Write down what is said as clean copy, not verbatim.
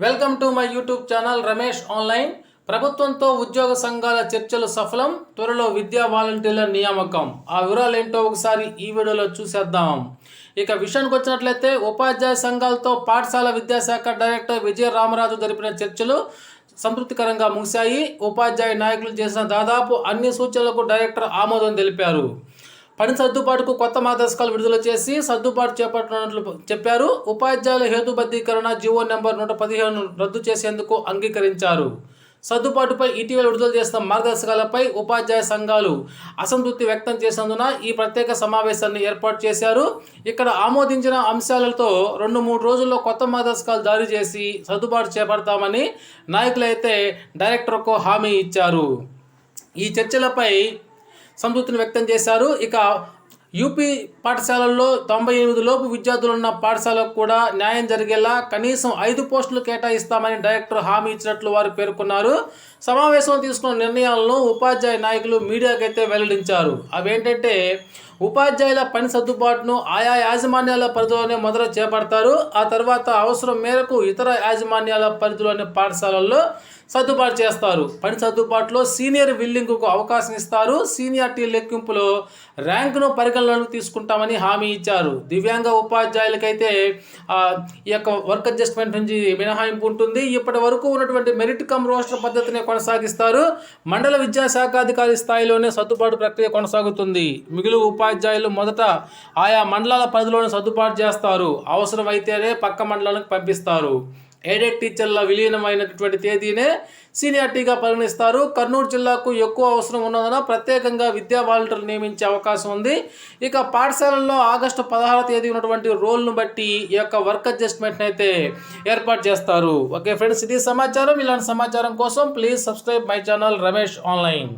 Welcome to my YouTube channel Ramesh online. ప్రభుత్వంతో ఉద్యోగ సంఘాల చర్చలు సఫలం, త్వరలో విద్యా వాలంటీర్ల నియామకం. ఆ వివరాలు ఏంటో ఒకసారి ఈ వీడియోలో చూసేద్దాం. ఇక విషయానికి వచ్చినట్లయితే ఉపాధ్యాయ సంఘాలతో పాఠశాల విద్యాశాఖ డైరెక్టర్ విజయ రామరాజు జరిపిన చర్చలు సంతృప్తికరంగా ముగిశాయి. ఉపాధ్యాయ నాయకులు చేసిన దాదాపు అన్ని సూచనలకు డైరెక్టర్ ఆమోదం తెలిపారు. పని సర్దుబాటుకు కొత్త మార్గదర్శకాలు విడుదల చేసి సర్దుబాటు చేపట్టనున్నట్లు చెప్పారు. ఉపాధ్యాయుల హేతుబద్ధీకరణ జీవో నెంబర్ 115 రద్దు చేసేందుకు అంగీకరించారు. సర్దుబాటుపై ఇటీవల విడుదల చేసిన మార్గదర్శకాలపై ఉపాధ్యాయ సంఘాలు అసంతృప్తి వ్యక్తం చేసినందున ఈ ప్రత్యేక సమావేశాన్ని ఏర్పాటు చేశారు. ఇక్కడ ఆమోదించిన అంశాలతో 2-3 రోజుల్లో కొత్త మార్గదర్శకాలు జారీ చేసి సర్దుబాటు చేపడతామని నాయకులైతే డైరెక్టర్కు హామీ ఇచ్చారు. ఈ చర్చలపై సంతృప్తిని వ్యక్తం చేశారు. ఇక యూపీ పాఠశాలల్లో 98 లోపు విద్యార్థులున్న పాఠశాలకు కూడా న్యాయం జరిగేలా కనీసం 5 పోస్టులు కేటాయిస్తామని డైరెక్టర్ హామీ ఇచ్చినట్లు వారు పేర్కొన్నారు. సమావేశంలో తీసుకున్న నిర్ణయాలను ఉపాధ్యాయ నాయకులు మీడియాకైతే వెల్లడించారు. అవేంటంటే, ఉపాధ్యాయుల పని సర్దుబాటును ఆయా యాజమాన్యాల పరిధిలోనే మొదట చేపడతారు. ఆ తర్వాత అవసరం మేరకు ఇతర యాజమాన్యాల పరిధిలోని పాఠశాలల్లో సర్దుబాటు చేస్తారు. పని సర్దుబాటులో సీనియర్ విల్లింగ్కు అవకాశం ఇస్తారు. సీనియారిటీ లెక్కింపులో ర్యాంకును పరిగణలోకి తీసుకుంటామని హామీ ఇచ్చారు. దివ్యాంగ ఉపాధ్యాయులకైతే ఈ యొక్క వర్క్ అడ్జస్ట్మెంట్ నుంచి మినహాయింపు ఉంటుంది. ఇప్పటి వరకు ఉన్నటువంటి మెరిట్ కమ్ రోస్టర్ పద్ధతిని కొనసాగిస్తారు. మండల విద్యాశాఖాధికారి స్థాయిలోనే సర్దుబాటు ప్రక్రియ కొనసాగుతుంది. మిగిలిన ఉపాధ్యాయులు మొదట ఆయా మండలాల పరిధిలోనే సర్దుబాటు చేస్తారు. అవసరమైతేనే పక్క మండలానికి పంపిస్తారు. ఎయిడెడ్ టీచర్ల విలీనమైనటువంటి తేదీనే సీనియారిటీగా పరిగణిస్తారు. కర్నూలు జిల్లాకు ఎక్కువ అవసరం ఉన్నందున ప్రత్యేకంగా విద్యా వాలంటీర్లు నియమించే అవకాశం ఉంది. ఇక పాఠశాలల్లో ఆగస్టు 16వ తేదీ ఉన్నటువంటి రోల్ను బట్టి ఈ యొక్క వర్క్ అడ్జస్ట్మెంట్ అయితే ఏర్పాటు చేస్తారు. ఓకే ఫ్రెండ్స్, ఇది సమాచారం. ఇలాంటి సమాచారం కోసం please subscribe my channel Ramesh online.